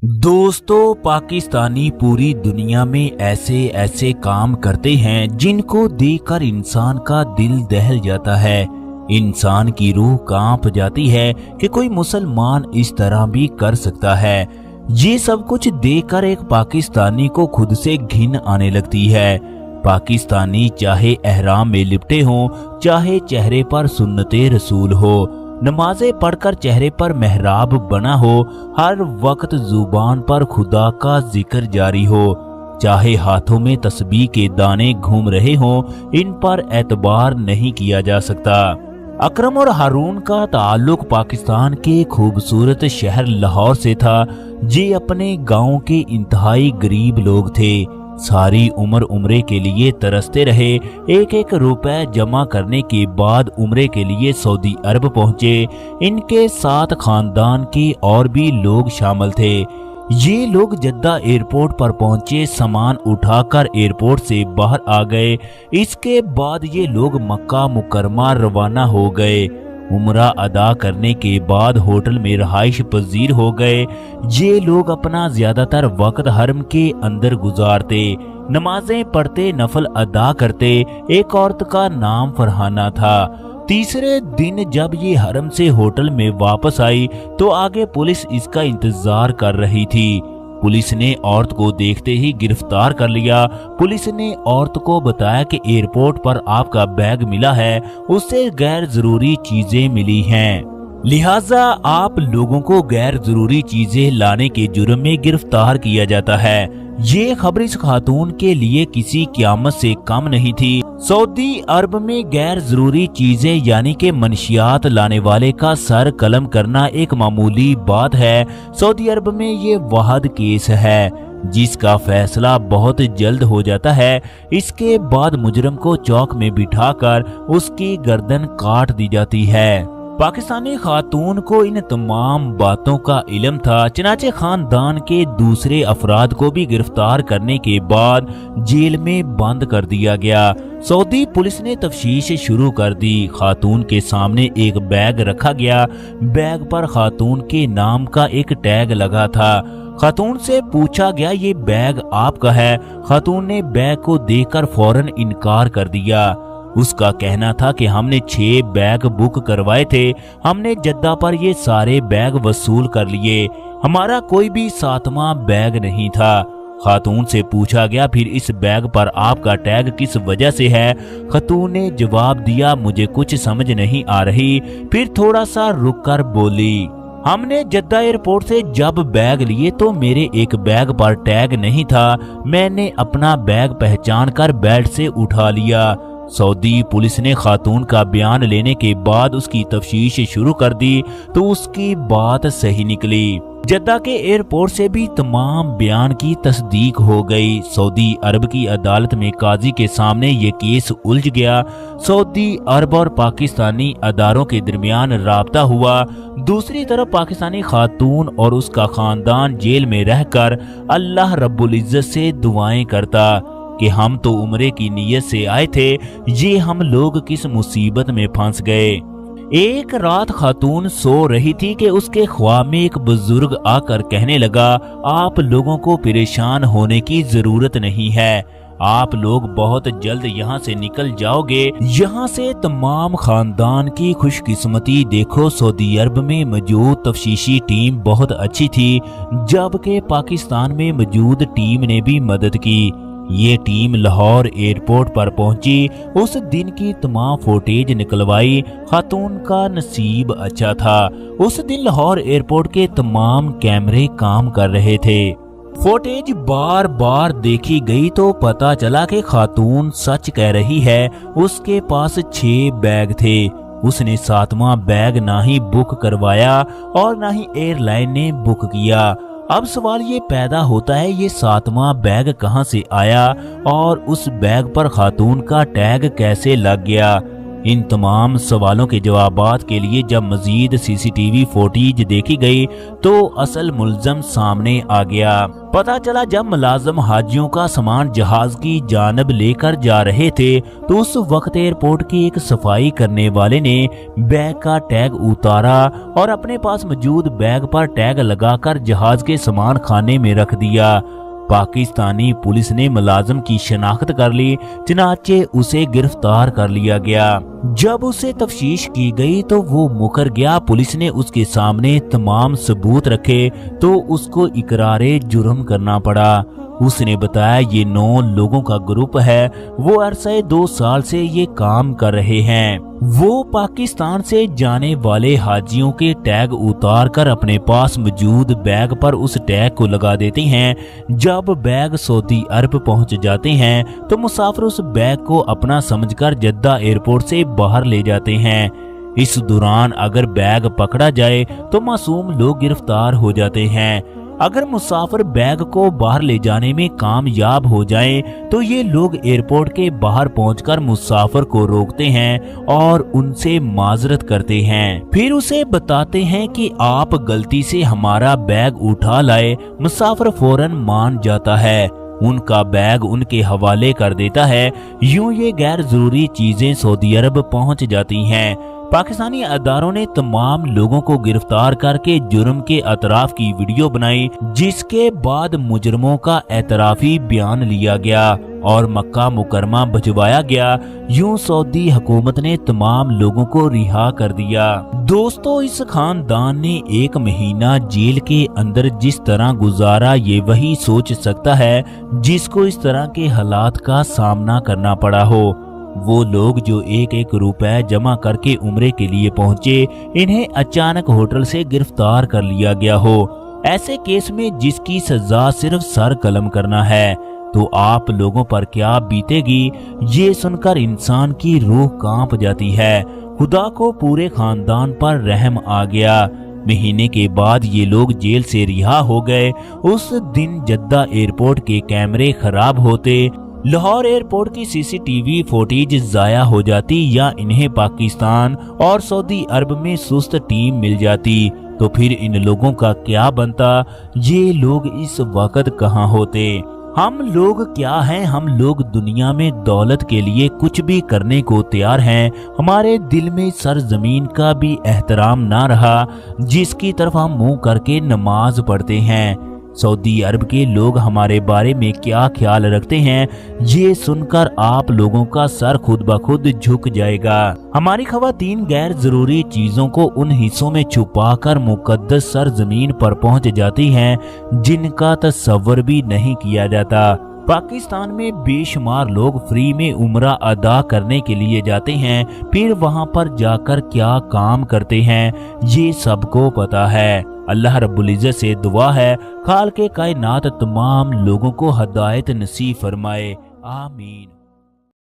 दोस्तों, पाकिस्तानी पूरी दुनिया में ऐसे ऐसे काम करते हैं जिनको देखकर इंसान का दिल दहल जाता है। इंसान की रूह कांप जाती है कि कोई मुसलमान इस तरह भी कर सकता है। ये सब कुछ देखकर एक पाकिस्तानी को खुद से घिन आने लगती है। पाकिस्तानी चाहे एहराम में लिपटे हों, चाहे चेहरे पर सुन्नते रसूल हो, नमाजें पढ़कर चेहरे पर मेहराब बना हो, हर वक्त जुबान पर खुदा का जिक्र जारी हो, चाहे हाथों में तस्बीह के दाने घूम रहे हों, इन पर एतबार नहीं किया जा सकता। अकरम और हारून का ताल्लुक पाकिस्तान के खूबसूरत शहर लाहौर से था। ये अपने गांव के इंतहाई गरीब लोग थे। सारी उम्र उम्रे के लिए तरसते रहे। एक एक रुपए जमा करने के बाद उम्रे के लिए सऊदी अरब पहुंचे। इनके साथ खानदान के और भी लोग शामिल थे। ये लोग जद्दा एयरपोर्ट पर पहुंचे, सामान उठाकर एयरपोर्ट से बाहर आ गए। इसके बाद ये लोग मक्का मुकरमा रवाना हो गए। उम्रा अदा करने के बाद होटल में रहाइश पजीर हो गए। ये लोग अपना ज्यादातर वक्त हरम के अंदर गुजारते, नमाजें पढ़ते, नफल अदा करते। एक औरत का नाम फरहाना था। तीसरे दिन जब ये हरम से होटल में वापस आई तो आगे पुलिस इसका इंतजार कर रही थी। पुलिस ने औरत को देखते ही गिरफ्तार कर लिया। पुलिस ने औरत को बताया कि एयरपोर्ट पर आपका बैग मिला है, उससे गैर जरूरी चीजें मिली हैं, लिहाजा आप लोगों को गैर जरूरी चीजें लाने के जुर्म में गिरफ्तार किया जाता है। ये खबर इस खातून के लिए किसी क़यामत से कम नहीं थी। सऊदी अरब में गैर जरूरी चीजें यानी कि मनशियात लाने वाले का सर कलम करना एक मामूली बात है। सऊदी अरब में ये वाहिद केस है जिसका फैसला बहुत जल्द हो जाता है। इसके बाद मुजरम को चौक में बिठाकर उसकी गर्दन काट दी जाती है। पाकिस्तानी खातून को इन तमाम बातों का इल्म था। चनाचे खानदान के दूसरे अफराद को भी गिरफ्तार करने के बाद जेल में बंद कर दिया गया। सऊदी पुलिस ने तफ्तीश शुरू कर दी। खातून के सामने एक बैग रखा गया। बैग पर खातून के नाम का एक टैग लगा था। खातून से पूछा गया, ये बैग आपका है? खातून ने बैग को देखकर फौरन इनकार कर दिया। उसका कहना था कि हमने 6 बैग बुक करवाए थे, हमने जद्दा पर ये सारे बैग वसूल कर लिए, हमारा कोई भी 7वां बैग नहीं था। खातून से पूछा गया, फिर इस बैग पर आपका टैग किस वजह से है? खातून ने जवाब दिया, मुझे कुछ समझ नहीं आ रही। फिर थोड़ा सा रुक कर बोली, हमने जद्दा एयरपोर्ट से जब बैग लिए तो मेरे एक बैग पर टैग नहीं था, मैंने अपना बैग पहचान कर बेल्ट से उठा लिया। सऊदी पुलिस ने खातून का बयान लेने के बाद उसकी तफ्तीश शुरू कर दी तो उसकी बात सही निकली। जद्दा के एयरपोर्ट से भी तमाम बयान की तस्दीक हो गई। सऊदी अरब की अदालत में काजी के सामने ये केस उलझ गया। सऊदी अरब और पाकिस्तानी अदारों के दरमियान राब्ता हुआ। दूसरी तरफ पाकिस्तानी खातून और उसका खानदान जेल में रहकर अल्लाह रब्बुल इज्जत से दुआएं करता कि हम तो उम्रे की नीयत से आए थे, ये हम लोग किस मुसीबत में फंस गए। एक रात खातून सो रही थी कि उसके ख्वाब में एक बुजुर्ग आकर कहने लगा, आप लोगों को परेशान होने की जरूरत नहीं है, आप लोग बहुत जल्द यहाँ से निकल जाओगे। यहाँ से तमाम खानदान की खुशकिस्मती देखो, सऊदी अरब में मौजूद तफ्तीशी टीम बहुत अच्छी थी, जबकि पाकिस्तान में मौजूद टीम ने भी मदद की। ये टीम लाहौर एयरपोर्ट पर पहुंची, उस दिन की तमाम फुटेज निकलवाई। खातून का नसीब अच्छा था, उस दिन लाहौर एयरपोर्ट के तमाम कैमरे काम कर रहे थे। फुटेज बार बार देखी गई तो पता चला कि खातून सच कह रही है। उसके पास 6 बैग थे। उसने 7वां बैग ना ही बुक करवाया और ना ही एयरलाइन ने बुक किया। अब सवाल ये पैदा होता है, ये 7वां बैग कहां से आया और उस बैग पर खातून का टैग कैसे लग गया? इन तमाम सवालों के जवाबात के लिए जब मजीद सीसीटीवी फुटेज देखी गई तो असल मुल्ज़म सामने आ गया। पता चला जब मुलाजिम हाजियों का सामान जहाज की जानब लेकर जा रहे थे तो उस वक्त एयरपोर्ट के एक सफाई करने वाले ने बैग का टैग उतारा और अपने पास मौजूद बैग पर टैग लगाकर जहाज के सामान खाने में रख दिया। पाकिस्तानी पुलिस ने मुलाजिम की शनाख्त कर ली, चनाचे उसे गिरफ्तार कर लिया गया। जब उसे तफ्तीश की गई तो वो मुकर गया। पुलिस ने उसके सामने तमाम सबूत रखे तो उसको इकरारे जुर्म करना पड़ा। उसने बताया ये 9 लोगों का ग्रुप है, वो अरसे 2 साल से ये काम कर रहे हैं। वो पाकिस्तान से जाने वाले हाजियों के टैग उतार कर अपने पास मौजूद बैग पर उस टैग को लगा देते हैं। जब बैग सऊदी अरब पहुंच जाते हैं तो मुसाफिर उस बैग को अपना समझकर जद्दा एयरपोर्ट से बाहर ले जाते हैं। इस दौरान अगर बैग पकड़ा जाए तो मासूम लोग गिरफ्तार हो जाते हैं। अगर मुसाफिर बैग को बाहर ले जाने में कामयाब हो जाएं, तो ये लोग एयरपोर्ट के बाहर पहुंचकर मुसाफिर को रोकते हैं और उनसे माजरत करते हैं। फिर उसे बताते हैं कि आप गलती से हमारा बैग उठा लाए। मुसाफिर फौरन मान जाता है, उनका बैग उनके हवाले कर देता है। यूं ये गैर जरूरी चीजें सऊदी अरब पहुंच जाती हैं। पाकिस्तानी अदारों ने तमाम लोगों को गिरफ्तार करके जुर्म के एतराफ की वीडियो बनाई, जिसके बाद मुजरमों का एतराफी बयान लिया गया और मक्का मुकरमा भिजवाया गया। यूं सऊदी हुकूमत ने तमाम लोगों को रिहा कर दिया। दोस्तों, इस खानदान ने 1 महीना जेल के अंदर जिस तरह गुजारा ये वही सोच सकता है जिसको इस तरह के हालात का सामना करना पड़ा हो। वो लोग जो 1-1 रुपए जमा करके उम्रे के लिए पहुंचे, इन्हें अचानक होटल से गिरफ्तार कर लिया गया हो। ऐसे केस में जिसकी सजा सिर्फ सर कलम करना है, तो आप लोगों पर क्या बीतेगी ये सुनकर इंसान की रूह कांप जाती है। खुदा को पूरे खानदान पर रहम आ गया। महीने के बाद ये लोग जेल से रिहा हो गए। उस दिन जद्दा एयरपोर्ट के कैमरे खराब होते, लाहौर एयरपोर्ट की सीसीटीवी फुटेज जाया हो जाती या इन्हें पाकिस्तान और सऊदी अरब में सुस्त टीम मिल जाती, तो फिर इन लोगों का क्या बनता। ये लोग इस वक्त कहाँ होते। हम लोग क्या हैं? हम लोग दुनिया में दौलत के लिए कुछ भी करने को तैयार हैं। हमारे दिल में सरजमीन का भी एहतराम ना रहा, जिसकी तरफ हम मुंह करके नमाज पढ़ते हैं। सऊदी अरब के लोग हमारे बारे में क्या ख्याल रखते हैं ये सुनकर आप लोगों का सर खुद ब खुद झुक जाएगा। हमारी खवातीन गैर जरूरी चीजों को उन हिस्सों में छुपाकर मुकद्दस सरजमीन पर पहुंच जाती हैं जिनका तस्वर भी नहीं किया जाता। पाकिस्तान में बेशुमार लोग फ्री में उम्रा अदा करने के लिए जाते हैं, फिर वहां पर जाकर क्या काम करते हैं ये सबको पता है। अल्लाह रब्बुल इज्जत से दुआ है खालिक़े कायनात तमाम लोगों को हिदायत नसीब फरमाए। आमीन।